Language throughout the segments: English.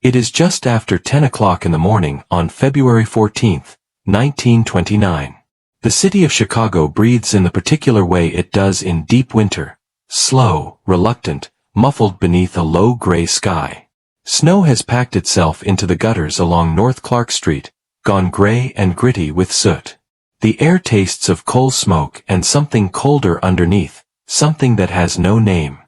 It is just after 10 o'clock in the morning on February 14, 1929. The city of Chicago breathes in the particular way it does in deep winter, slow, reluctant, muffled beneath a low gray sky. Snow has packed itself into the gutters along North Clark Street, gone gray and gritty with soot. The air tastes of coal smoke and something colder underneath, something that has no name.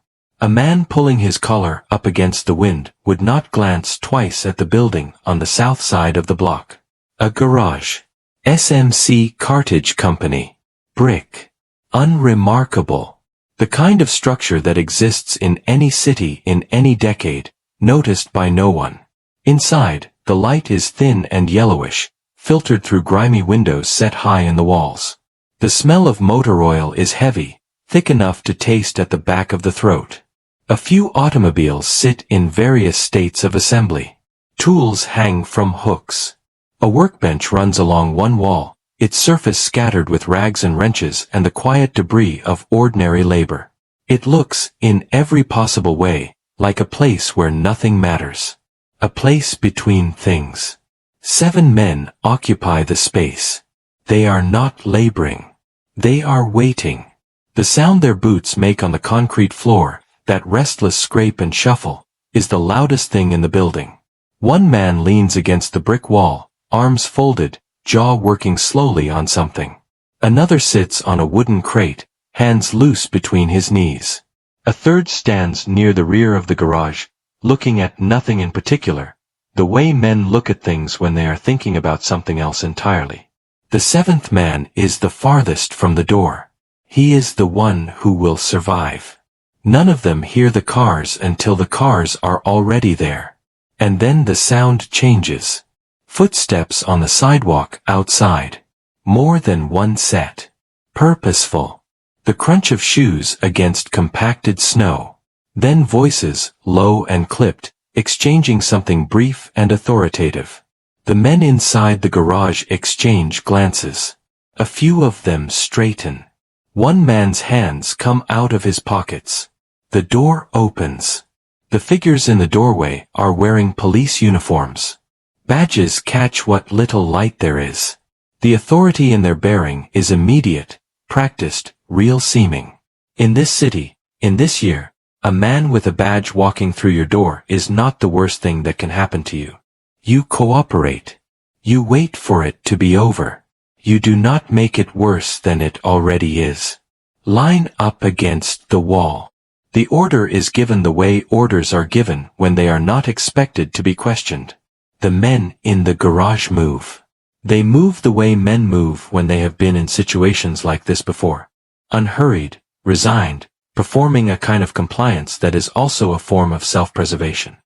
A man pulling his collar up against the wind would not glance twice at the building on the south side of the block. A garage. SMC Cartage Company. Brick. Unremarkable. The kind of structure that exists in any city in any decade, noticed by no one. Inside, the light is thin and yellowish, filtered through grimy windows set high in the walls. The smell of motor oil is heavy, thick enough to taste at the back of the throat. A few automobiles sit in various states of assembly. Tools hang from hooks. A workbench runs along one wall, its surface scattered with rags and wrenches and the quiet debris of ordinary labor. It looks, in every possible way, like a place where nothing matters. A place between things. 7 men occupy the space. They are not laboring. They are waiting. The sound their boots make on the concrete floor, that restless scrape and shuffle, is the loudest thing in the building. One man leans against the brick wall, arms folded, jaw working slowly on something. Another sits on a wooden crate, hands loose between his knees. A third stands near the rear of the garage, looking at nothing in particular, the way men look at things when they are thinking about something else entirely. The 7th man is the farthest from the door. He is the one who will survive. None of them hear the cars until the cars are already there. And then the sound changes. Footsteps on the sidewalk outside. More than one set. Purposeful. The crunch of shoes against compacted snow. Then voices, low and clipped, exchanging something brief and authoritative. The men inside the garage exchange glances. A few of them straighten. One man's hands come out of his pockets. The door opens. The figures in the doorway are wearing police uniforms. Badges catch what little light there is. The authority in their bearing is immediate, practiced, real-seeming. In this city, in this year, a man with a badge walking through your door is not the worst thing that can happen to you. You cooperate. You wait for it to be over. You do not make it worse than it already is. Line up against the wall. The order is given the way orders are given when they are not expected to be questioned. The men in the garage move. They move the way men move when they have been in situations like this before. Unhurried, resigned, performing a kind of compliance that is also a form of self-preservation.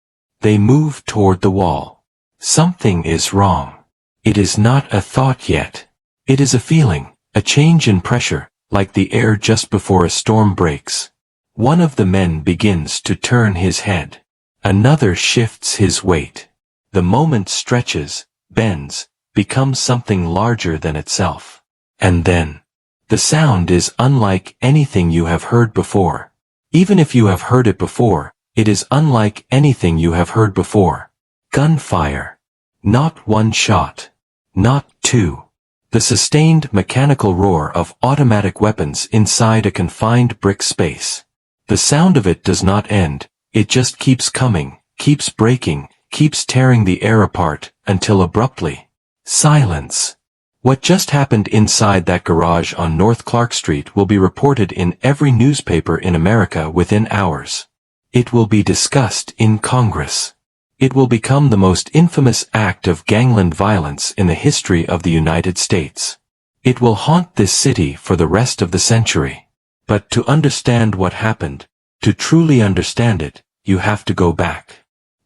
They move toward the wall. Something is wrong. It is not a thought yet. It is a feeling, a change in pressure, like the air just before a storm breaks. One of the men begins to turn his head. Another shifts his weight. The moment stretches, bends, becomes something larger than itself. And then, the sound is unlike anything you have heard before. Even if you have heard it before, it is unlike anything you have heard before. Gunfire. Not one shot. Not two. The sustained mechanical roar of automatic weapons inside a confined brick space. The sound of it does not end, it just keeps coming, keeps breaking, keeps tearing the air apart, until abruptly, silence. What just happened inside that garage on North Clark Street will be reported in every newspaper in America within hours. It will be discussed in Congress. It will become the most infamous act of gangland violence in the history of the United States. It will haunt this city for the rest of the century. But to understand what happened, to truly understand it, you have to go back.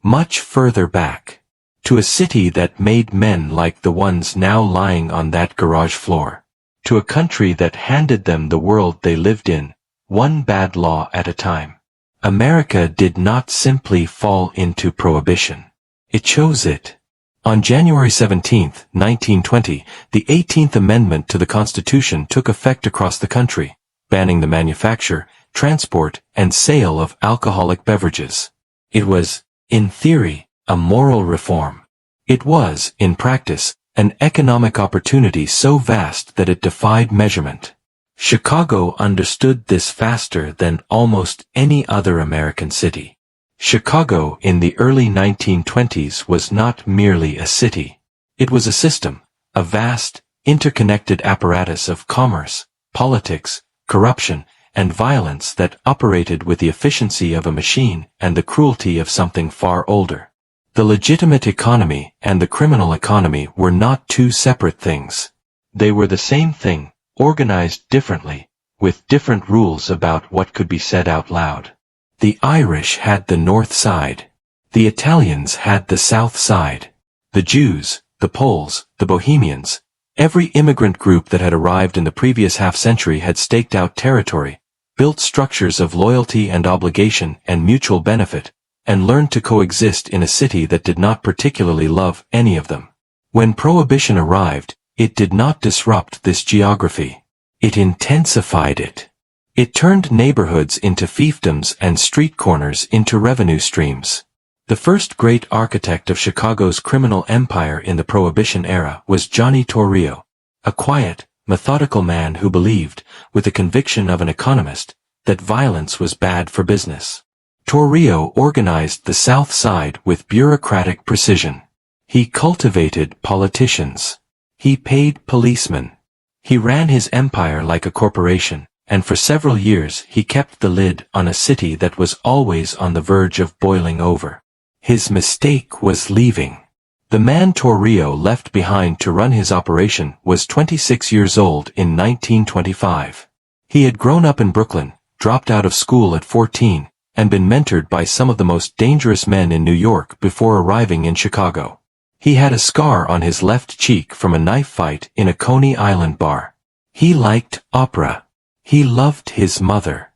Much further back. To a city that made men like the ones now lying on that garage floor. To a country that handed them the world they lived in, one bad law at a time. America did not simply fall into prohibition. It chose it. On January 17, 1920, the 18th Amendment to the Constitution took effect across the country, banning the manufacture, transport, and sale of alcoholic beverages. It was, in theory, a moral reform. It was, in practice, an economic opportunity so vast that it defied measurement. Chicago understood this faster than almost any other American city. Chicago in the early 1920s was not merely a city. It was a system, a vast, interconnected apparatus of commerce, politics, corruption, and violence that operated with the efficiency of a machine and the cruelty of something far older. The legitimate economy and the criminal economy were not two separate things. They were the same thing, organized differently, with different rules about what could be said out loud. The Irish had the North Side. The Italians had the South Side. The Jews, the Poles, the Bohemians, every immigrant group that had arrived in the previous half-century had staked out territory, built structures of loyalty and obligation and mutual benefit, and learned to coexist in a city that did not particularly love any of them. When Prohibition arrived, it did not disrupt this geography. It intensified it. It turned neighborhoods into fiefdoms and street corners into revenue streams. The first great architect of Chicago's criminal empire in the Prohibition era was Johnny Torrio, a quiet, methodical man who believed, with the conviction of an economist, that violence was bad for business. Torrio organized the South Side with bureaucratic precision. He cultivated politicians. He paid policemen. He ran his empire like a corporation, and for several years he kept the lid on a city that was always on the verge of boiling over. His mistake was leaving. The man Torrio left behind to run his operation was 26 years old in 1925. He had grown up in Brooklyn, dropped out of school at 14, and been mentored by some of the most dangerous men in New York before arriving in Chicago. He had a scar on his left cheek from a knife fight in a Coney Island bar. He liked opera. He loved his mother.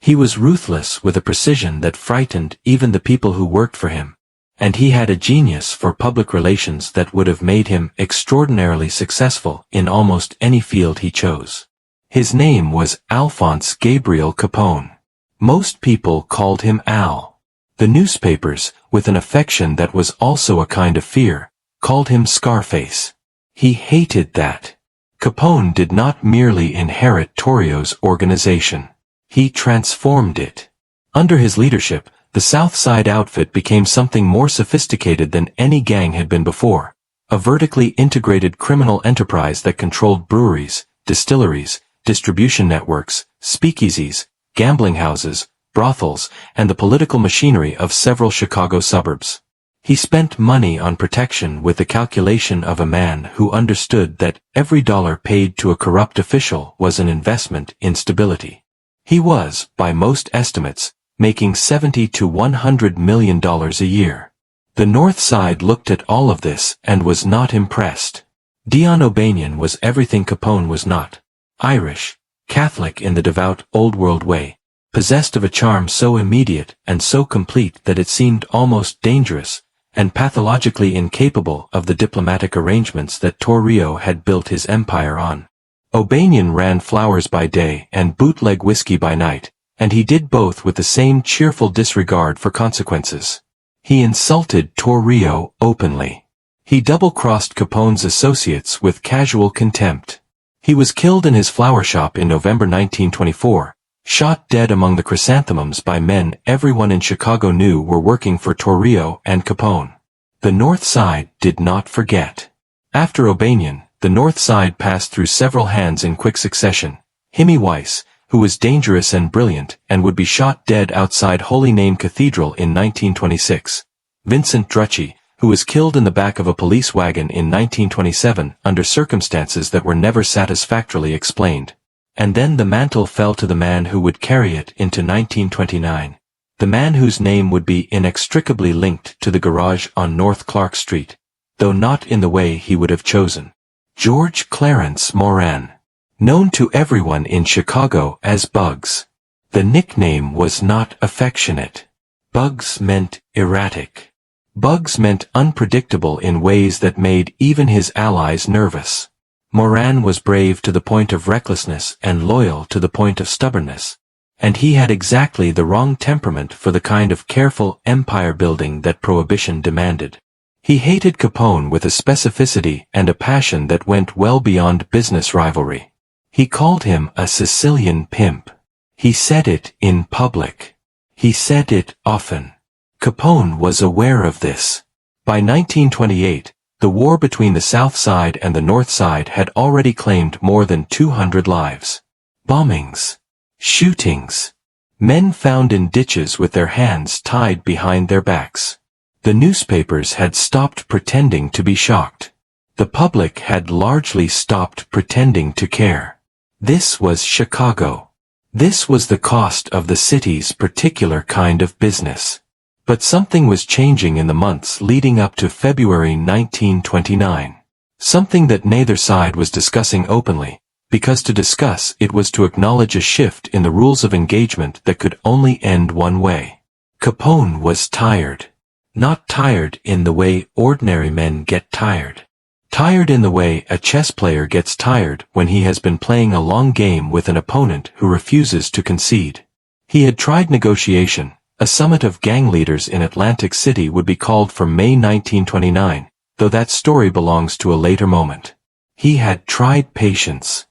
He was ruthless with a precision that frightened even the people who worked for him, and he had a genius for public relations that would have made him extraordinarily successful in almost any field he chose. His name was Alphonse Gabriel Capone. Most people called him Al. The newspapers, with an affection that was also a kind of fear, called him Scarface. He hated that. Capone did not merely inherit Torrio's organization. He transformed it. Under his leadership, the South Side outfit became something more sophisticated than any gang had been before, a vertically integrated criminal enterprise that controlled breweries, distilleries, distribution networks, speakeasies, gambling houses, brothels, and the political machinery of several Chicago suburbs. He spent money on protection with the calculation of a man who understood that every dollar paid to a corrupt official was an investment in stability. He was, by most estimates, making $70 to $100 million a year. The North Side looked at all of this and was not impressed. Dion O'Banion was everything Capone was not. Irish, Catholic in the devout Old World way, possessed of a charm so immediate and so complete that it seemed almost dangerous, and pathologically incapable of the diplomatic arrangements that Torrio had built his empire on. O'Banion ran flowers by day and bootleg whiskey by night, and he did both with the same cheerful disregard for consequences. He insulted Torrio openly. He double-crossed Capone's associates with casual contempt. He was killed in his flower shop in November 1924, shot dead among the chrysanthemums by men everyone in Chicago knew were working for Torrio and Capone. The North Side did not forget. After O'Banion, the North Side passed through several hands in quick succession. Himmy Weiss, who was dangerous and brilliant and would be shot dead outside Holy Name Cathedral in 1926. Vincent Drucci, who was killed in the back of a police wagon in 1927 under circumstances that were never satisfactorily explained. And then the mantle fell to the man who would carry it into 1929. The man whose name would be inextricably linked to the garage on North Clark Street, though not in the way he would have chosen. George Clarence Moran. Known to everyone in Chicago as Bugs. The nickname was not affectionate. Bugs meant erratic. Bugs meant unpredictable in ways that made even his allies nervous. Moran was brave to the point of recklessness and loyal to the point of stubbornness. and he had exactly the wrong temperament for the kind of careful empire building that Prohibition demanded. He hated Capone with a specificity and a passion that went well beyond business rivalry. He called him a Sicilian pimp. He said it in public. He said it often. Capone was aware of this. By 1928, the war between the South Side and the North Side had already claimed more than 200 lives. Bombings. Shootings. Men found in ditches with their hands tied behind their backs. The newspapers had stopped pretending to be shocked. The public had largely stopped pretending to care. This was Chicago. This was the cost of the city's particular kind of business. But something was changing in the months leading up to February 1929. Something that neither side was discussing openly, because to discuss it was to acknowledge a shift in the rules of engagement that could only end one way. Capone was tired. Not tired in the way ordinary men get tired. Tired in the way a chess player gets tired when he has been playing a long game with an opponent who refuses to concede. He had tried negotiation. A summit of gang leaders in Atlantic City would be called for May 1929, though that story belongs to a later moment. He had tried patience.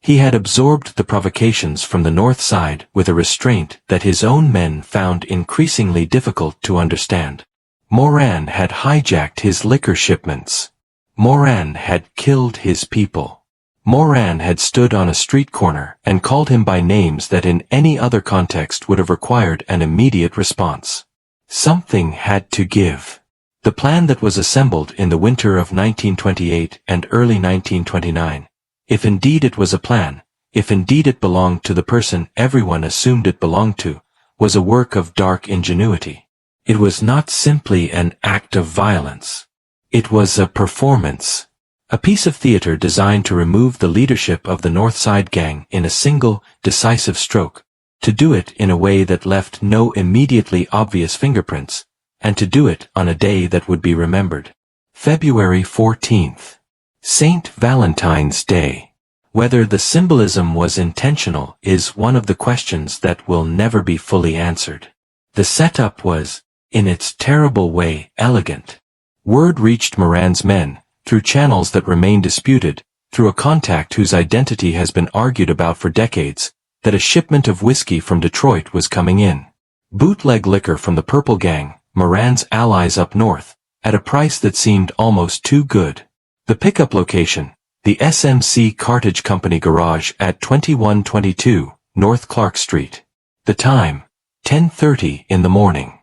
He had absorbed the provocations from the North Side with a restraint that his own men found increasingly difficult to understand. Moran had hijacked his liquor shipments. Moran had killed his people. Moran had stood on a street corner and called him by names that in any other context would have required an immediate response. Something had to give. The plan that was assembled in the winter of 1928 and early 1929, if indeed it was a plan, if indeed it belonged to the person everyone assumed it belonged to, was a work of dark ingenuity. It was not simply an act of violence. It was a performance. A piece of theater designed to remove the leadership of the North Side gang in a single, decisive stroke, to do it in a way that left no immediately obvious fingerprints, and to do it on a day that would be remembered. February 14th. St. Valentine's Day. Whether the symbolism was intentional is one of the questions that will never be fully answered. The setup was, in its terrible way, elegant. Word reached Moran's men, through channels that remain disputed, through a contact whose identity has been argued about for decades, that a shipment of whiskey from Detroit was coming in. Bootleg liquor from the Purple Gang, Moran's allies up north, at a price that seemed almost too good. The pickup location, the SMC Cartage Company garage at 2122 North Clark Street. The time, 10:30 in the morning.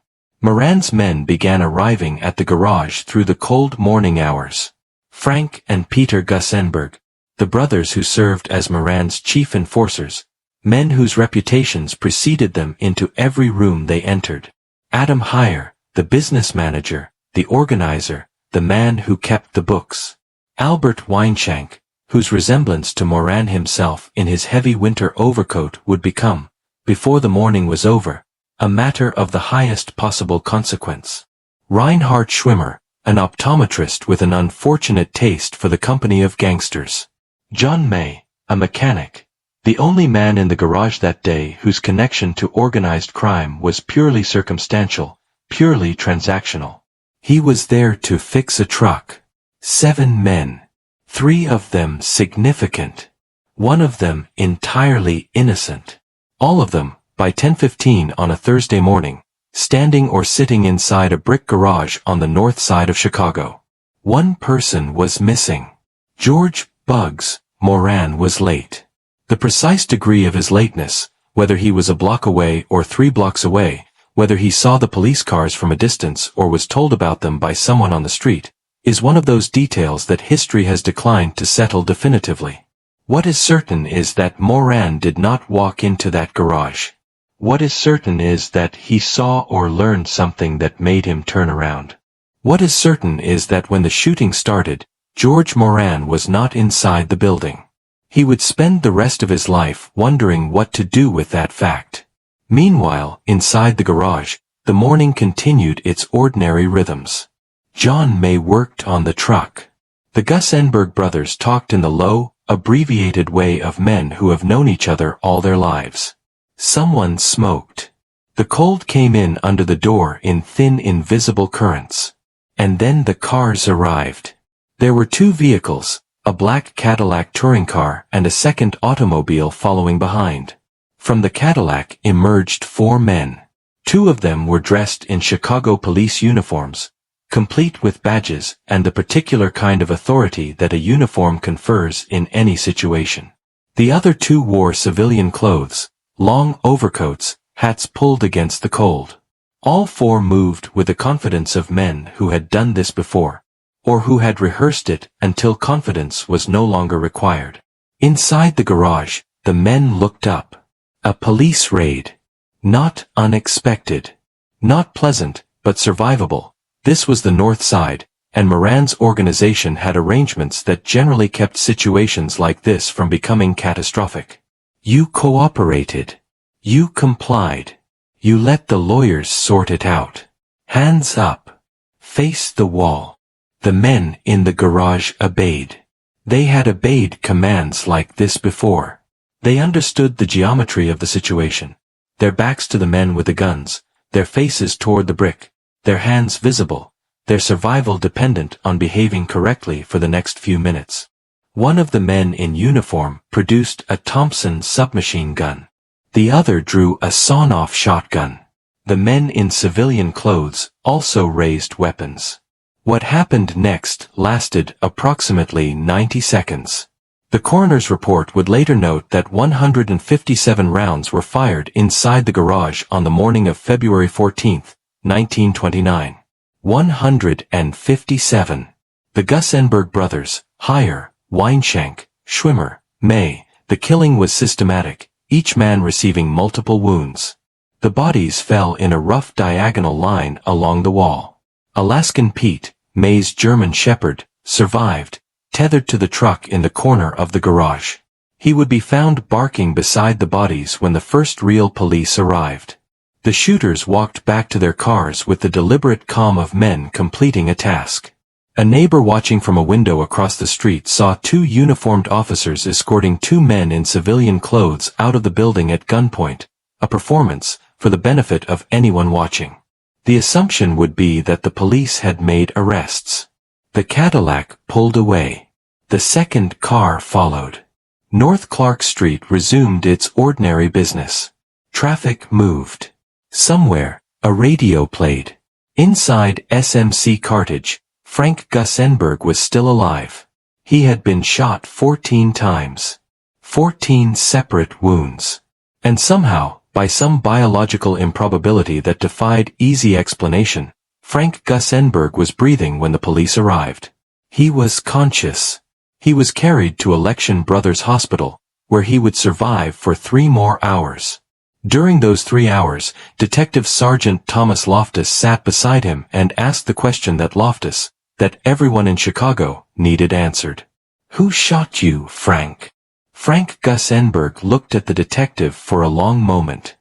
Moran's men began arriving at the garage through the cold morning hours. Frank and Peter Gussenberg, the brothers who served as Moran's chief enforcers, men whose reputations preceded them into every room they entered. Adam Heyer, the business manager, the organizer, the man who kept the books. Albert Weinshank, whose resemblance to Moran himself in his heavy winter overcoat would become, before the morning was over, a matter of the highest possible consequence. Reinhard Schwimmer, an optometrist with an unfortunate taste for the company of gangsters. John May, a mechanic, the only man in the garage that day whose connection to organized crime was purely circumstantial, purely transactional. He was there to fix a truck. 7 men. 3 of them significant. 1 of them entirely innocent. All of them, by 10:15 on a Thursday morning, standing or sitting inside a brick garage on the north side of Chicago. 1 person was missing. George Bugs Moran was late. The precise degree of his lateness, whether he was a block away or 3 blocks away, whether he saw the police cars from a distance or was told about them by someone on the street, is one of those details that history has declined to settle definitively. What is certain is that Moran did not walk into that garage. What is certain is that he saw or learned something that made him turn around. What is certain is that when the shooting started, George Moran was not inside the building. He would spend the rest of his life wondering what to do with that fact. Meanwhile, inside the garage, the morning continued its ordinary rhythms. John May worked on the truck. The Gussenberg brothers talked in the low, abbreviated way of men who have known each other all their lives. Someone smoked. The cold came in under the door in thin invisible currents. And then the cars arrived. There were two vehicles, a black Cadillac touring car and a second automobile following behind. From the Cadillac emerged four men. Two of them were dressed in Chicago police uniforms, complete with badges and the particular kind of authority that a uniform confers in any situation. The other two wore civilian clothes, long overcoats, hats pulled against the cold. All four moved with the confidence of men who had done this before, or who had rehearsed it until confidence was no longer required. Inside the garage, the men looked up. A police raid. Not unexpected. Not pleasant, but survivable. This was the North Side, and Moran's organization had arrangements that generally kept situations like this from becoming catastrophic. You cooperated. You complied. You let the lawyers sort it out. Hands up. Face the wall. The men in the garage obeyed. They had obeyed commands like this before. They understood the geometry of the situation. Their backs to the men with the guns, their faces toward the brick, their hands visible, their survival dependent on behaving correctly for the next few minutes. One of the men in uniform produced a Thompson submachine gun. The other drew a sawn-off shotgun. The men in civilian clothes also raised weapons. What happened next lasted approximately 90 seconds. The coroner's report would later note that 157 rounds were fired inside the garage on the morning of February 14, 1929. 157. The Gussenberg brothers, Heyer, Weinshank, Schwimmer, May. The killing was systematic, each man receiving multiple wounds. The bodies fell in a rough diagonal line along the wall. Alaskan Pete, May's German Shepherd, survived, tethered to the truck in the corner of the garage. He would be found barking beside the bodies when the first real police arrived. The shooters walked back to their cars with the deliberate calm of men completing a task. A neighbor watching from a window across the street saw two uniformed officers escorting two men in civilian clothes out of the building at gunpoint, a performance for the benefit of anyone watching. The assumption would be that the police had made arrests. The Cadillac pulled away. The second car followed. North Clark Street resumed its ordinary business. Traffic moved. Somewhere, a radio played. Inside SMC Cartage, Frank Gussenberg was still alive. He had been shot 14 times. 14 separate wounds. And somehow, by some biological improbability that defied easy explanation, Frank Gussenberg was breathing when the police arrived. He was conscious. He was carried to Election Brothers Hospital, where he would survive for 3 more hours. During those 3 hours, Detective Sergeant Thomas Loftus sat beside him and asked the question that everyone in Chicago needed answered. Who shot you, Frank? Frank Gussenberg looked at the detective for a long moment.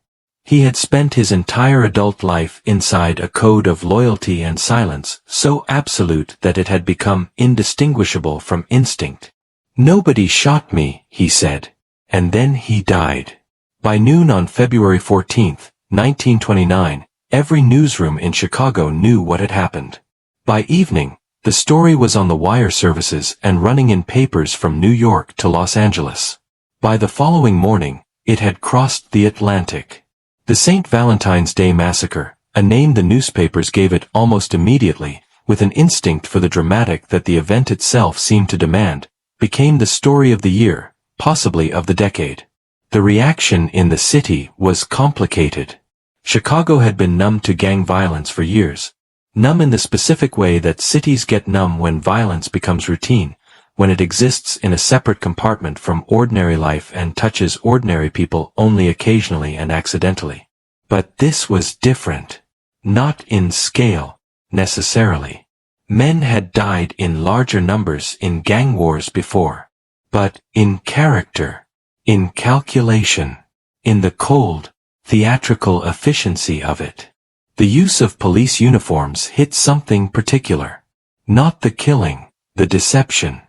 He had spent his entire adult life inside a code of loyalty and silence so absolute that it had become indistinguishable from instinct. Nobody shot me, he said. And then he died. By noon on February 14, 1929, every newsroom in Chicago knew what had happened. By evening, the story was on the wire services and running in papers from New York to Los Angeles. By the following morning, it had crossed the Atlantic. The St. Valentine's Day Massacre, a name the newspapers gave it almost immediately, with an instinct for the dramatic that the event itself seemed to demand, became the story of the year, possibly of the decade. The reaction in the city was complicated. Chicago had been numb to gang violence for years. Numb in the specific way that cities get numb when violence becomes routine, when it exists in a separate compartment from ordinary life and touches ordinary people only occasionally and accidentally. But this was different. Not in scale, necessarily. Men had died in larger numbers in gang wars before. But in character, in calculation, in the cold, theatrical efficiency of it. The use of police uniforms hit something particular. Not the killing, the deception.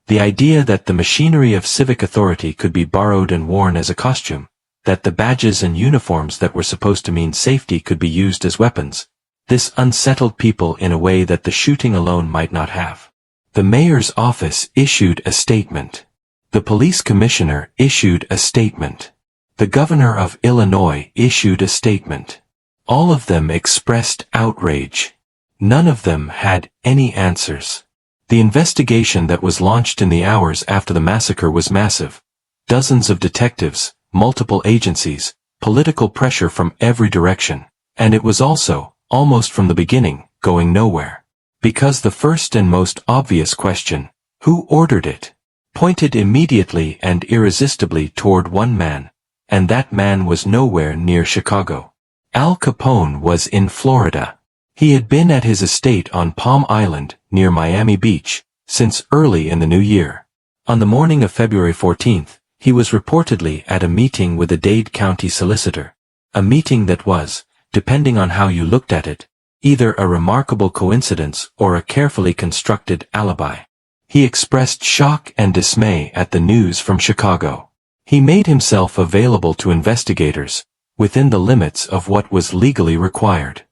The idea that the machinery of civic authority could be borrowed and worn as a costume, that the badges and uniforms that were supposed to mean safety could be used as weapons. This unsettled people in a way that the shooting alone might not have. The mayor's office issued a statement. The police commissioner issued a statement. The governor of Illinois issued a statement. All of them expressed outrage. None of them had any answers. The investigation that was launched in the hours after the massacre was massive. Dozens of detectives, multiple agencies, political pressure from every direction, and it was also, almost from the beginning, going nowhere. Because the first and most obvious question, who ordered it, pointed immediately and irresistibly toward one man, and that man was nowhere near Chicago. Al Capone was in Florida. He had been at his estate on Palm Island, near Miami Beach, since early in the new year. On the morning of February 14th, he was reportedly at a meeting with a Dade County solicitor. A meeting that was, depending on how you looked at it, either a remarkable coincidence or a carefully constructed alibi. He expressed shock and dismay at the news from Chicago. He made himself available to investigators, within the limits of what was legally required.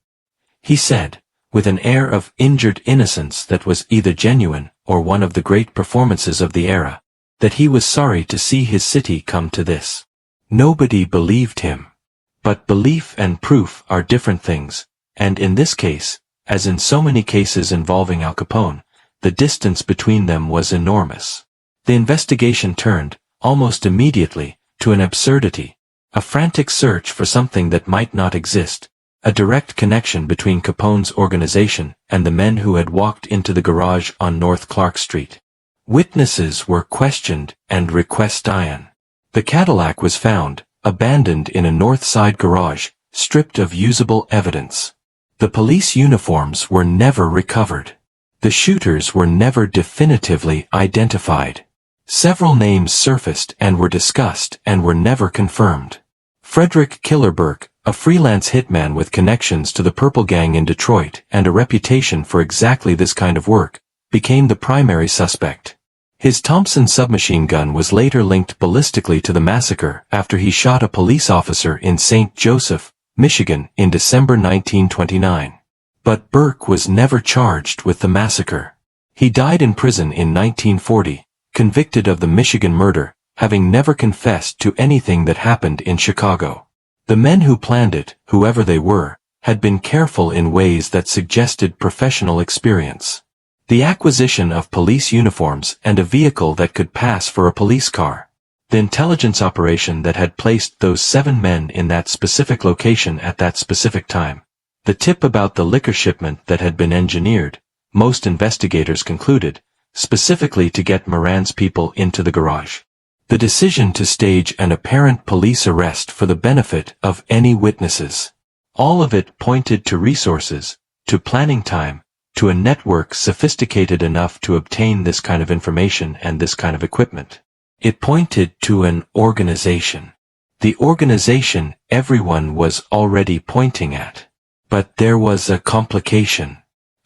He said, with an air of injured innocence that was either genuine or one of the great performances of the era, that he was sorry to see his city come to this. Nobody believed him. But belief and proof are different things, and in this case, as in so many cases involving Al Capone, the distance between them was enormous. The investigation turned, almost immediately, to an absurdity, a frantic search for something that might not exist, a direct connection between Capone's organization and the men who had walked into the garage on North Clark Street. Witnesses were questioned and request iron. The Cadillac was found, abandoned in a North Side garage, stripped of usable evidence. The police uniforms were never recovered. The shooters were never definitively identified. Several names surfaced and were discussed and were never confirmed. Frederick Killer Burke, a freelance hitman with connections to the Purple Gang in Detroit and a reputation for exactly this kind of work, became the primary suspect. His Thompson submachine gun was later linked ballistically to the massacre after he shot a police officer in St. Joseph, Michigan in December 1929. But Burke was never charged with the massacre. He died in prison in 1940, convicted of the Michigan murder, having never confessed to anything that happened in Chicago. The men who planned it, whoever they were, had been careful in ways that suggested professional experience. The acquisition of police uniforms and a vehicle that could pass for a police car. The intelligence operation that had placed those 7 men in that specific location at that specific time. The tip about the liquor shipment that had been engineered, most investigators concluded, specifically to get Moran's people into the garage. The decision to stage an apparent police arrest for the benefit of any witnesses. All of it pointed to resources, to planning time, to a network sophisticated enough to obtain this kind of information and this kind of equipment. It pointed to an organization. The organization everyone was already pointing at. But there was a complication.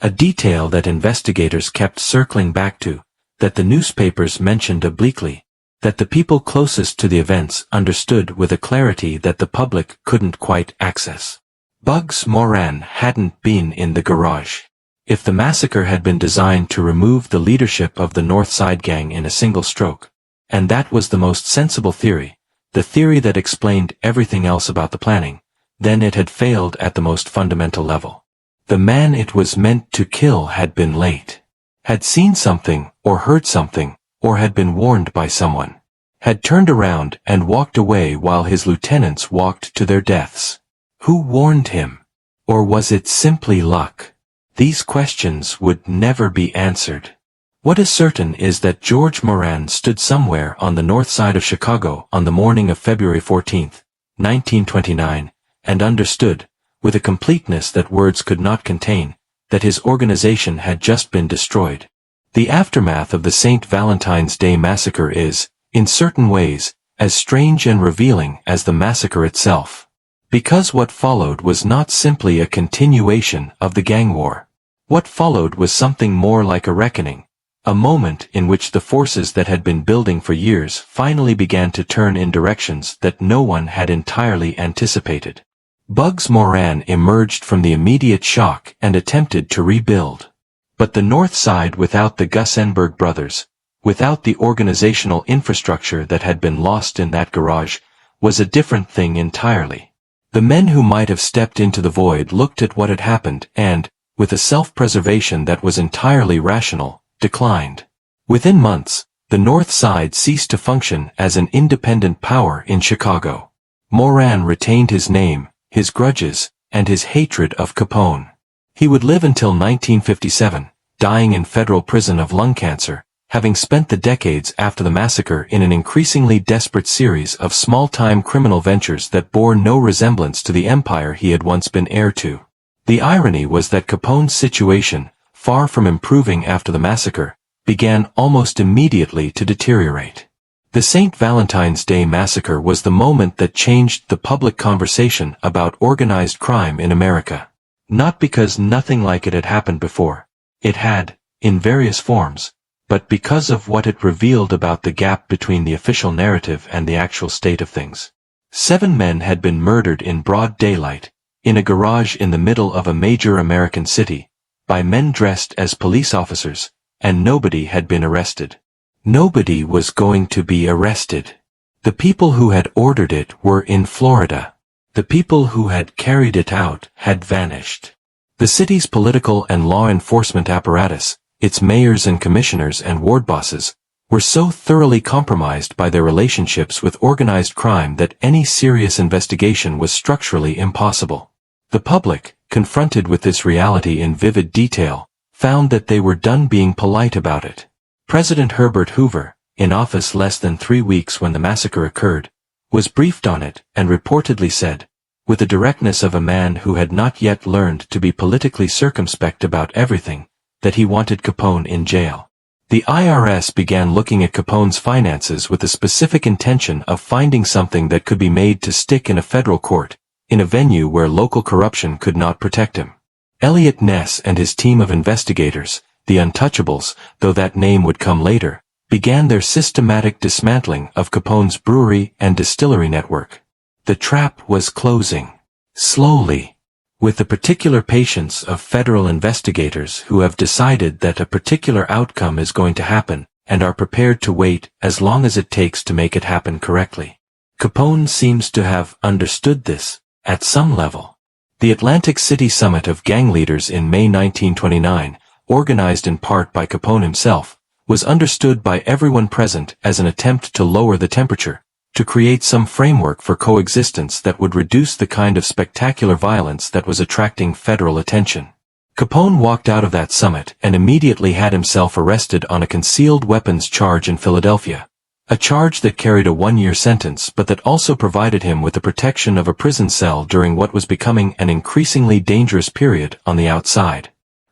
A detail that investigators kept circling back to, that the newspapers mentioned obliquely, that the people closest to the events understood with a clarity that the public couldn't quite access. Bugs Moran hadn't been in the garage. If the massacre had been designed to remove the leadership of the North Side Gang in a single stroke, and that was the most sensible theory, the theory that explained everything else about the planning, then it had failed at the most fundamental level. The man it was meant to kill had been late, had seen something or heard something, or had been warned by someone, had turned around and walked away while his lieutenants walked to their deaths. Who warned him? Or was it simply luck? These questions would never be answered. What is certain is that George Moran stood somewhere on the north side of Chicago on the morning of February 14, 1929, and understood, with a completeness that words could not contain, that his organization had just been destroyed. The aftermath of the St. Valentine's Day massacre is, in certain ways, as strange and revealing as the massacre itself. Because what followed was not simply a continuation of the gang war. What followed was something more like a reckoning, A moment in which the forces that had been building for years finally began to turn in directions that no one had entirely anticipated. Bugs Moran emerged from the immediate shock and attempted to rebuild. But the North Side, without the Gusenberg brothers, without the organizational infrastructure that had been lost in that garage, was a different thing entirely. The men who might have stepped into the void looked at what had happened and, with a self-preservation that was entirely rational, declined. Within months, the North Side ceased to function as an independent power in Chicago. Moran retained his name, his grudges, and his hatred of Capone. He would live until 1957, dying in federal prison of lung cancer, having spent the decades after the massacre in an increasingly desperate series of small-time criminal ventures that bore no resemblance to the empire he had once been heir to. The irony was that Capone's situation, far from improving after the massacre, began almost immediately to deteriorate. The St. Valentine's Day massacre was the moment that changed the public conversation about organized crime in America. Not because nothing like it had happened before. It had, in various forms, but because of what it revealed about the gap between the official narrative and the actual state of things. 7 men had been murdered in broad daylight, in a garage in the middle of a major American city, by men dressed as police officers, and nobody had been arrested. Nobody was going to be arrested. The people who had ordered it were in Florida. The people who had carried it out had vanished. The city's political and law enforcement apparatus, its mayors and commissioners and ward bosses, were so thoroughly compromised by their relationships with organized crime that any serious investigation was structurally impossible. The public, confronted with this reality in vivid detail, found that they were done being polite about it. President Herbert Hoover, in office less than 3 weeks when the massacre occurred, was briefed on it and reportedly said, with the directness of a man who had not yet learned to be politically circumspect about everything, that he wanted Capone in jail. The IRS began looking at Capone's finances with the specific intention of finding something that could be made to stick in a federal court, in a venue where local corruption could not protect him. Elliot Ness and his team of investigators, the Untouchables, though that name would come later, began their systematic dismantling of Capone's brewery and distillery network. The trap was closing. Slowly. With the particular patience of federal investigators who have decided that a particular outcome is going to happen, and are prepared to wait as long as it takes to make it happen correctly. Capone seems to have understood this, at some level. The Atlantic City Summit of Gang Leaders in May 1929, organized in part by Capone himself, was understood by everyone present as an attempt to lower the temperature, to create some framework for coexistence that would reduce the kind of spectacular violence that was attracting federal attention. Capone walked out of that summit and immediately had himself arrested on a concealed weapons charge in Philadelphia, a charge that carried a 1-year sentence but that also provided him with the protection of a prison cell during what was becoming an increasingly dangerous period on the outside.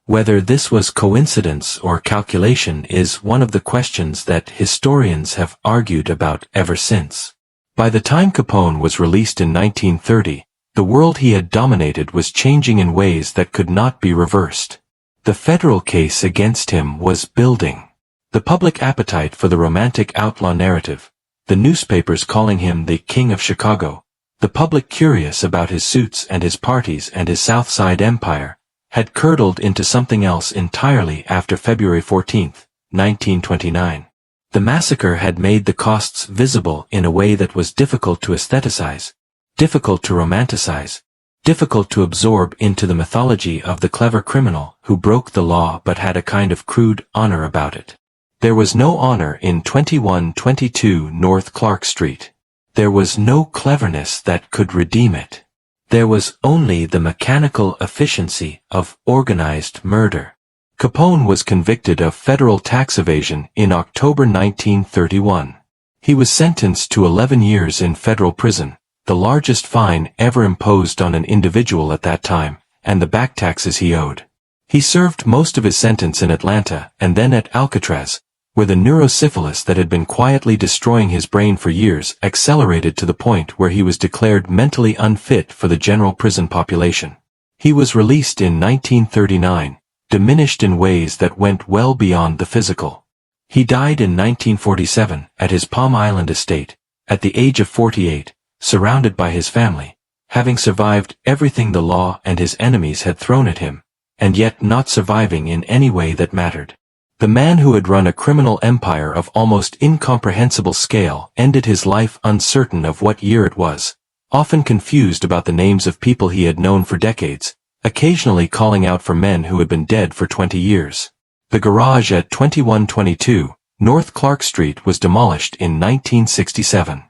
Whether this was coincidence or calculation is one of the questions that historians have argued about ever since. By the time Capone was released in 1930, the world he had dominated was changing in ways that could not be reversed. The federal case against him was building. The public appetite for the romantic outlaw narrative, the newspapers calling him the King of Chicago, the public curious about his suits and his parties and his South Side empire, had curdled into something else entirely after February 14, 1929. The massacre had made the costs visible in a way that was difficult to aestheticize, difficult to romanticize, difficult to absorb into the mythology of the clever criminal who broke the law but had a kind of crude honor about it. There was no honor in 2122 North Clark Street. There was no cleverness that could redeem it. There was only the mechanical efficiency of organized murder. Capone was convicted of federal tax evasion in October 1931. He was sentenced to 11 years in federal prison, the largest fine ever imposed on an individual at that time, and the back taxes he owed. He served most of his sentence in Atlanta and then at Alcatraz, where the neurosyphilis that had been quietly destroying his brain for years accelerated to the point where he was declared mentally unfit for the general prison population. He was released in 1939, diminished in ways that went well beyond the physical. He died in 1947 at his Palm Island estate, at the age of 48, surrounded by his family, having survived everything the law and his enemies had thrown at him, and yet not surviving in any way that mattered. The man who had run a criminal empire of almost incomprehensible scale ended his life uncertain of what year it was, often confused about the names of people he had known for decades, occasionally calling out for men who had been dead for 20 years. The garage at 2122 North Clark Street was demolished in 1967.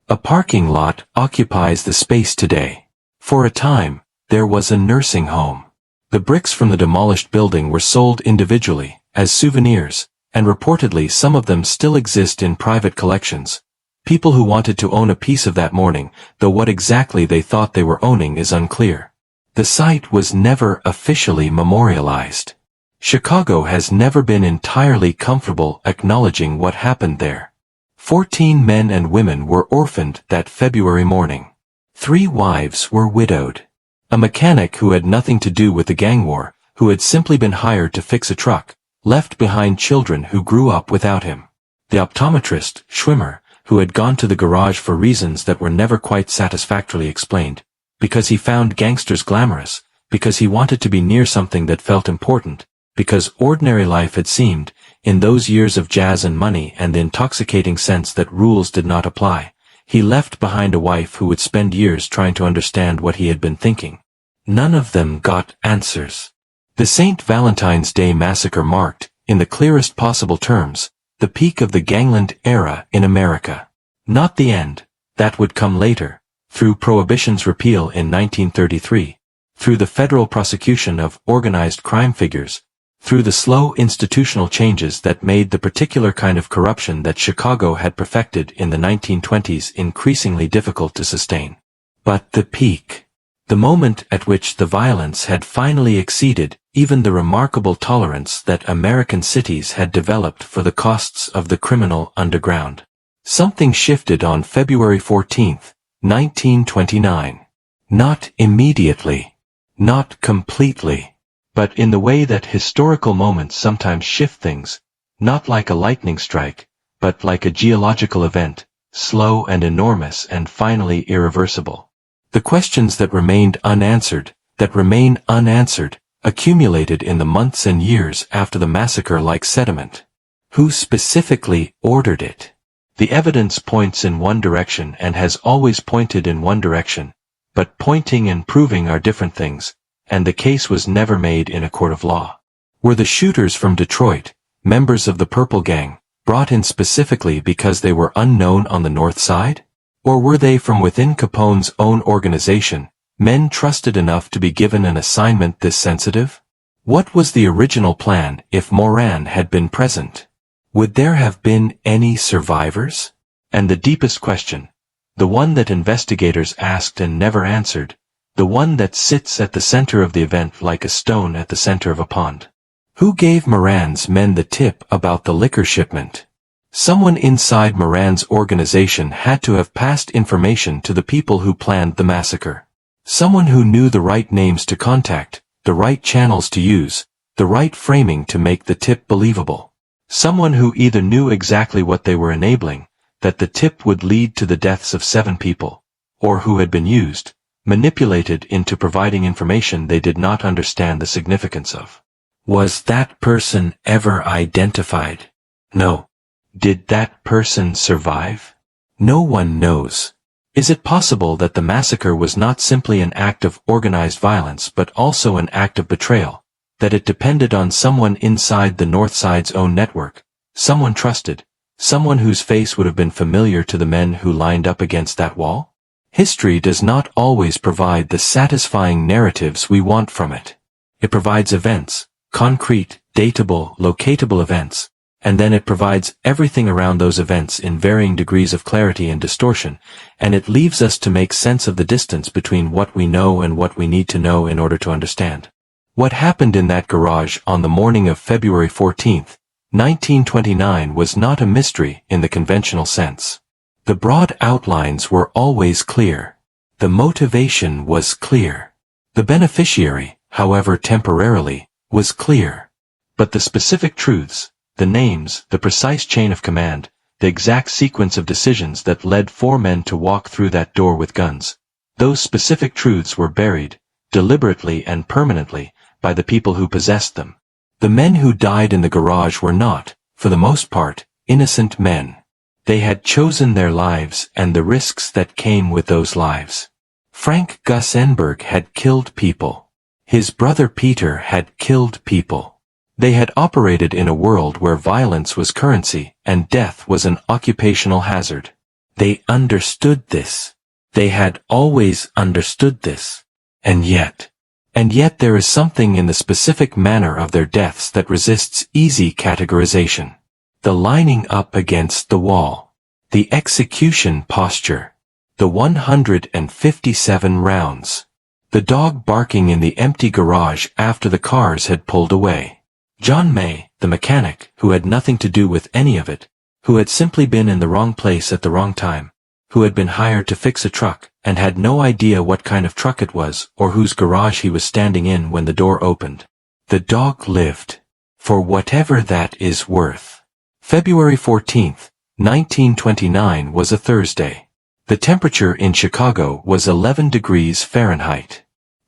A parking lot occupies the space today. For a time, there was a nursing home. The bricks from the demolished building were sold individually, as souvenirs, and reportedly some of them still exist in private collections. People who wanted to own a piece of that morning, though what exactly they thought they were owning is unclear. The site was never officially memorialized. Chicago has never been entirely comfortable acknowledging what happened there. 14 men and women were orphaned that February morning. 3 wives were widowed. A mechanic who had nothing to do with the gang war, who had simply been hired to fix a truck, left behind children who grew up without him. The optometrist, Schwimmer, who had gone to the garage for reasons that were never quite satisfactorily explained, because he found gangsters glamorous, because he wanted to be near something that felt important, because ordinary life had seemed, in those years of jazz and money and the intoxicating sense that rules did not apply, he left behind a wife who would spend years trying to understand what he had been thinking. None of them got answers. The St. Valentine's Day Massacre marked, in the clearest possible terms, the peak of the gangland era in America. Not the end, that would come later, through Prohibition's repeal in 1933, through the federal prosecution of organized crime figures, through the slow institutional changes that made the particular kind of corruption that Chicago had perfected in the 1920s increasingly difficult to sustain. But the peak, the moment at which the violence had finally exceeded even the remarkable tolerance that American cities had developed for the costs of the criminal underground. Something shifted on February 14, 1929. Not immediately, not completely, but in the way that historical moments sometimes shift things, not like a lightning strike, but like a geological event, slow and enormous and finally irreversible. The questions that remained unanswered, that remain unanswered, accumulated in the months and years after the massacre like sediment. Who specifically ordered it? The evidence points in one direction and has always pointed in one direction, but pointing and proving are different things, and the case was never made in a court of law. Were the shooters from Detroit, members of the Purple Gang, brought in specifically because they were unknown on the North Side? Or were they from within Capone's own organization, men trusted enough to be given an assignment this sensitive? What was the original plan if Moran had been present? Would there have been any survivors? And the deepest question, the one that investigators asked and never answered, the one that sits at the center of the event like a stone at the center of a pond. Who gave Moran's men the tip about the liquor shipment? Someone inside Moran's organization had to have passed information to the people who planned the massacre. Someone who knew the right names to contact, the right channels to use, the right framing to make the tip believable. Someone who either knew exactly what they were enabling, that the tip would lead to the deaths of 7 people, or who had been used, manipulated into providing information they did not understand the significance of. Was that person ever identified? No. Did that person survive? No one knows. Is it possible that the massacre was not simply an act of organized violence but also an act of betrayal, that it depended on someone inside the North Side's own network, someone trusted, someone whose face would have been familiar to the men who lined up against that wall? History does not always provide the satisfying narratives we want from it. It provides events, concrete, datable, locatable events, and then it provides everything around those events in varying degrees of clarity and distortion, and it leaves us to make sense of the distance between what we know and what we need to know in order to understand. What happened in that garage on the morning of February 14, 1929 was not a mystery in the conventional sense. The broad outlines were always clear. The motivation was clear. The beneficiary, however temporarily, was clear. But the specific truths, the names, the precise chain of command, the exact sequence of decisions that led 4 men to walk through that door with guns, those specific truths were buried, deliberately and permanently, by the people who possessed them. The men who died in the garage were not, for the most part, innocent men. They had chosen their lives and the risks that came with those lives. Frank Gussenberg had killed people. His brother Peter had killed people. They had operated in a world where violence was currency and death was an occupational hazard. They understood this. They had always understood this. And yet there is something in the specific manner of their deaths that resists easy categorization. The lining up against the wall. The execution posture. The 157 rounds. The dog barking in the empty garage after the cars had pulled away. John May, the mechanic, who had nothing to do with any of it, who had simply been in the wrong place at the wrong time, who had been hired to fix a truck, and had no idea what kind of truck it was or whose garage he was standing in when the door opened. The dog lived. For whatever that is worth. February 14th, 1929 was a Thursday. The temperature in Chicago was 11 degrees Fahrenheit.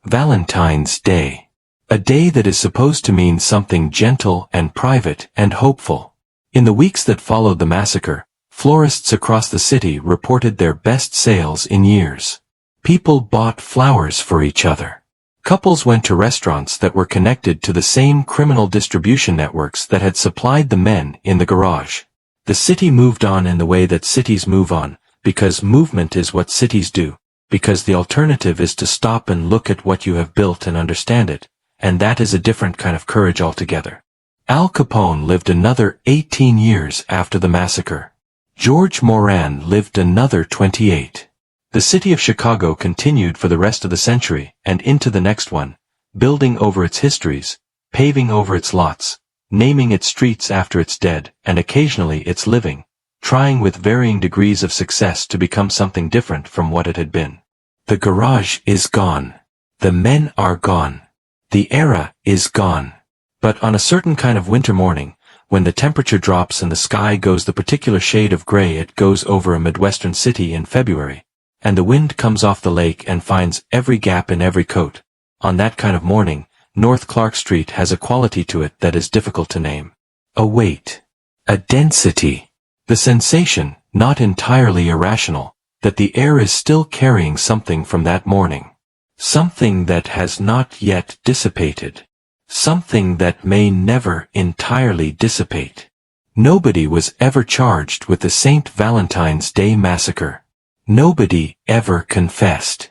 Valentine's Day. A day that is supposed to mean something gentle and private and hopeful. In the weeks that followed the massacre, florists across the city reported their best sales in years. People bought flowers for each other. Couples went to restaurants that were connected to the same criminal distribution networks that had supplied the men in the garage. The city moved on in the way that cities move on, because movement is what cities do, because the alternative is to stop and look at what you have built and understand it, and that is a different kind of courage altogether. Al Capone lived another 18 years after the massacre. George Moran lived another 28. The city of Chicago continued for the rest of the century and into the next one, building over its histories, paving over its lots, naming its streets after its dead and occasionally its living, trying with varying degrees of success to become something different from what it had been. The garage is gone. The men are gone. The era is gone. But on a certain kind of winter morning, when the temperature drops and the sky goes the particular shade of gray it goes over a Midwestern city in February, and the wind comes off the lake and finds every gap in every coat, on that kind of morning, North Clark Street has a quality to it that is difficult to name. A weight. A density. The sensation, not entirely irrational, that the air is still carrying something from that morning. Something that has not yet dissipated. Something that may never entirely dissipate. Nobody was ever charged with the St. Valentine's Day massacre. Nobody ever confessed.